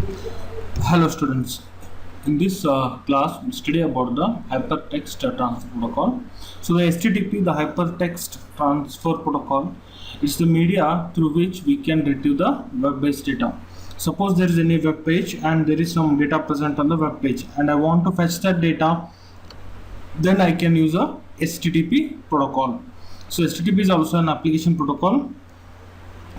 Hello students. In this class, we study about the hypertext transfer protocol. So the HTTP, the hypertext transfer protocol, is the media through which we can retrieve the web-based data. Suppose there is any web page and there is some data present on the web page, and I want to fetch that data. Then I can use a HTTP protocol. So HTTP is also an application protocol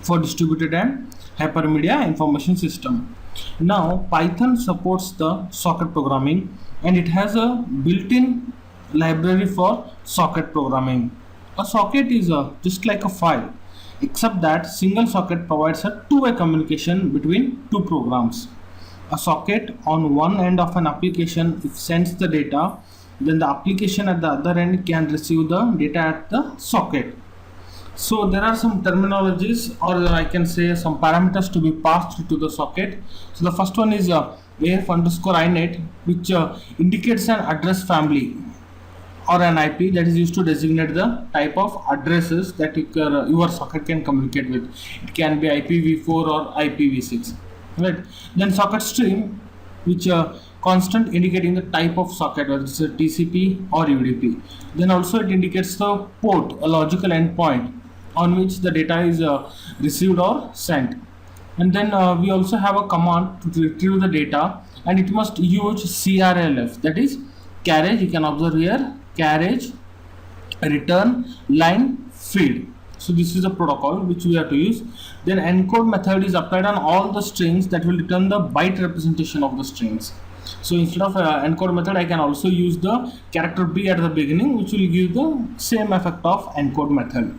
for distributed and hypermedia information system. Now Python supports the socket programming, and it has a built-in library for socket programming. A socket is just like a file, except that single socket provides a two-way communication between two programs. A socket on one end of an application, if sends the data, then the application at the other end can receive the data at the socket. So there are some terminologies, or I can say some parameters to be passed to the socket. So the first one is AF underscore INET, which indicates an address family or an IP that is used to designate the type of addresses that your socket can communicate with. It can be IPv4 or IPv6, right? Then socket stream, which constant indicating the type of socket, whether it's a TCP or UDP. Then also it indicates the port, a logical endpoint on which the data is received or sent. And then we also have a command to retrieve the data, and it must use CRLF, that is carriage. You can observe here, carriage, return, line, feed. So this is a protocol which we have to use. Then encode method is applied on all the strings that will return the byte representation of the strings. So instead of encode method, I can also use the character B at the beginning, which will give the same effect of encode method.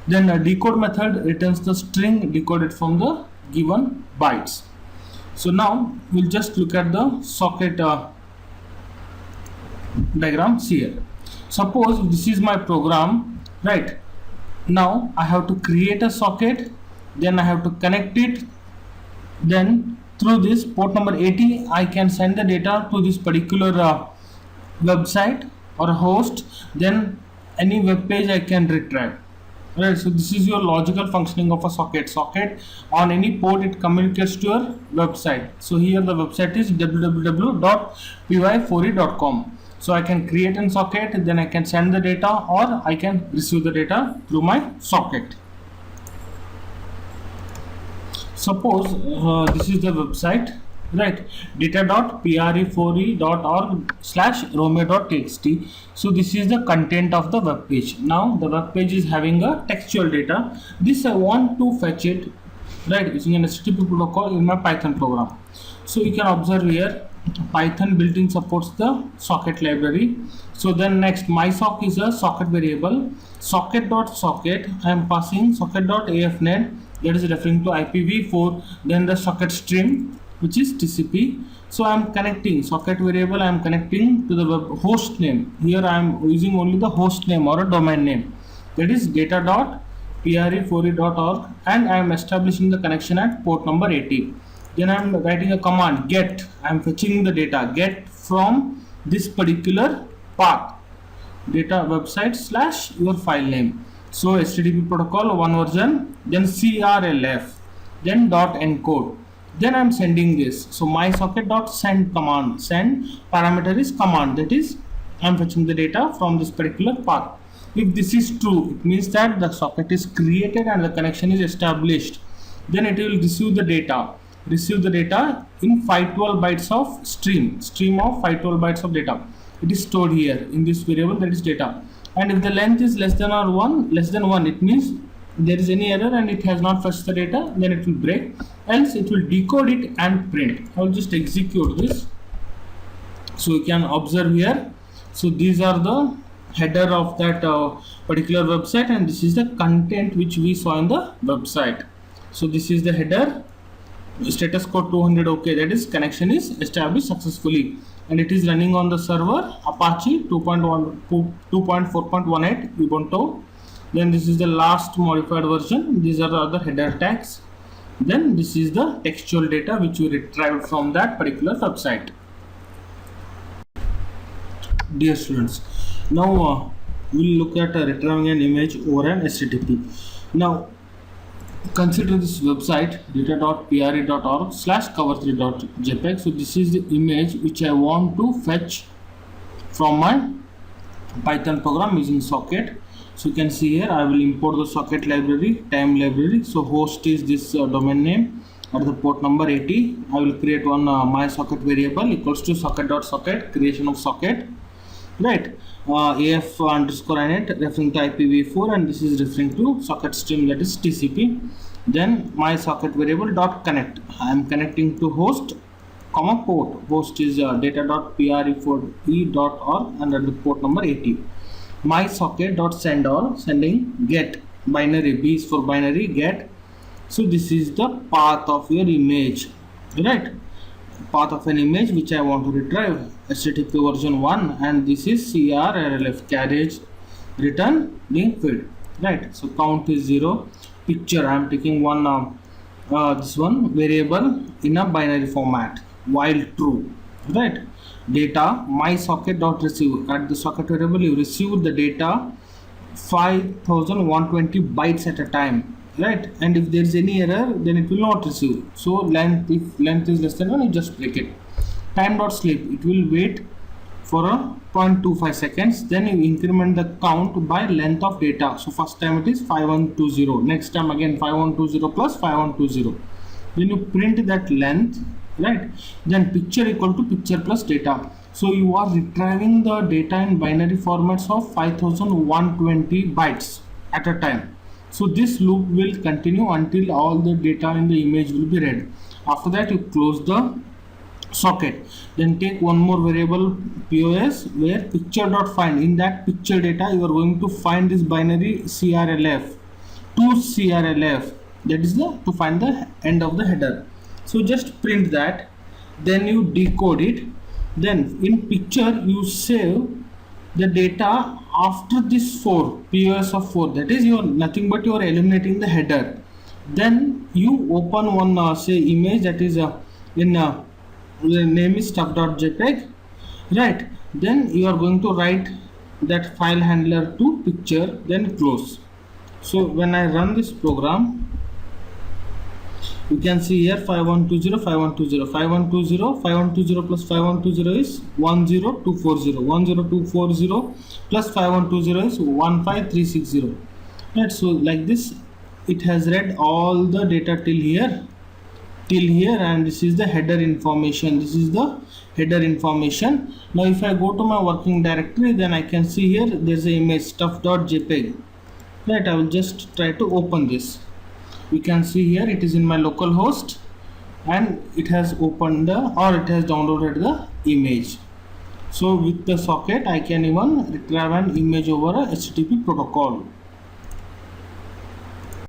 Then a decode method returns the string decoded from the given bytes. So now we'll just look at the socket diagrams here. Suppose this is my program, right? Now I have to create a socket, then I have to connect it, then through this port number 80 I can send the data to this particular website or host, then any web page I can retrieve. Right, so this is your logical functioning of a socket. Socket on any port, it communicates to your website. So here the website is www.py4e.com. So I can create a socket, then I can send the data, or I can receive the data through my socket. Suppose this is the website, right? data.pre4e.org/romeo.txt. So this is the content of the web page. Now the web page is having a textual data. This I want to fetch it, right, using an HTTP protocol in my Python program. So you can observe here, Python built-in supports the socket library. So then next, mysock is a socket variable. Socket.socket, I am passing socket.afnet, that is referring to IPv4. Then the socket stream, which is TCP. So I am connecting socket variable, I am connecting to the web host name. Here I am using only the host name or a domain name, that is data.pre4e.org, and I am establishing the connection at port number 80. Then I am writing a command get. I am fetching the data, get from this particular path, data website / your file name. So HTTP protocol one version, then CRLF, then .encode. Then I am sending this. So my socket.send command, send parameter is command, that is I am fetching the data from this particular path. If this is true, it means that the socket is created and the connection is established. Then it will receive the data in 512 bytes of stream of 512 bytes of data. It is stored here in this variable, that is data. And if the length is less than 1, it means there is any error and it has not fetched the data, then it will break, else it will decode it and print. I will just execute this. So you can observe here, so these are the header of that particular website, and this is the content which we saw in the website. So this is the header, status code 200 OK, that is connection is established successfully, and it is running on the server Apache 2.4.18 Ubuntu. Then this is the last modified version. These are the other header tags. Then this is the textual data which we retrieved from that particular website. Dear students, now we'll look at retrieving an image over an HTTP. Now Consider this website data.pre.org/cover3.jpg. So this is the image which I want to fetch from my Python program using socket. So you can see here I will import the socket library, time library. So host is this domain name at the port number 80. I will create one my socket variable equals to socket.socket, creation of socket, right? AF underscore inet referring to IPv4, and this is referring to socket stream, that is TCP. Then my socket variable dot connect. I am connecting to host comma port. Host is data.pre4e.org and at the port number 80. My socket dot send all, sending get binary, B is for binary, get. So this is the path of your image, right? Path of an image which I want to retrieve, HTTP version 1, and this is CRLF, carriage return link field, right? So count is 0. Picture, I am taking one this one variable in a binary format while true, right? Data my socket dot receive, at the socket variable you receive the data 5120 bytes at a time, right? And if there is any error, then it will not receive. So length, if length is less than 1, you just break it. Time dot sleep, it will wait for a 0.25 seconds, then you increment the count by length of data. So first time it is 5120, next time again 5120 plus 5120, then you print that length, right? Then picture equal to picture plus data. So you are retrieving the data in binary formats of 5120 bytes at a time. So this loop will continue until all the data in the image will be read. After that you close the socket. Then take one more variable POS where picture.find. In that picture data you are going to find this binary CRLF to CRLF, that is the to find the end of the header. So just print that, then you decode it. Then in picture you save the data after this 4 POS of 4, that is you are nothing but you are eliminating the header. Then you open one say image that is in the name is stuff.jpg, right? Then you are going to write that file handler to picture, then close. So when I run this program, you can see here 5120 5120 5120 5120 plus 5120 is 10240, 10240 plus 5120 is 15360, right? So like this it has read all the data till here, and this is the header information. This is the header information. Now if I go to my working directory, then I can see here there's a image stuff.jpg, right? I will just try to open this. You can see here it is in my local host and it has opened the, or it has downloaded the image. So with the socket I can even retrieve an image over a HTTP protocol.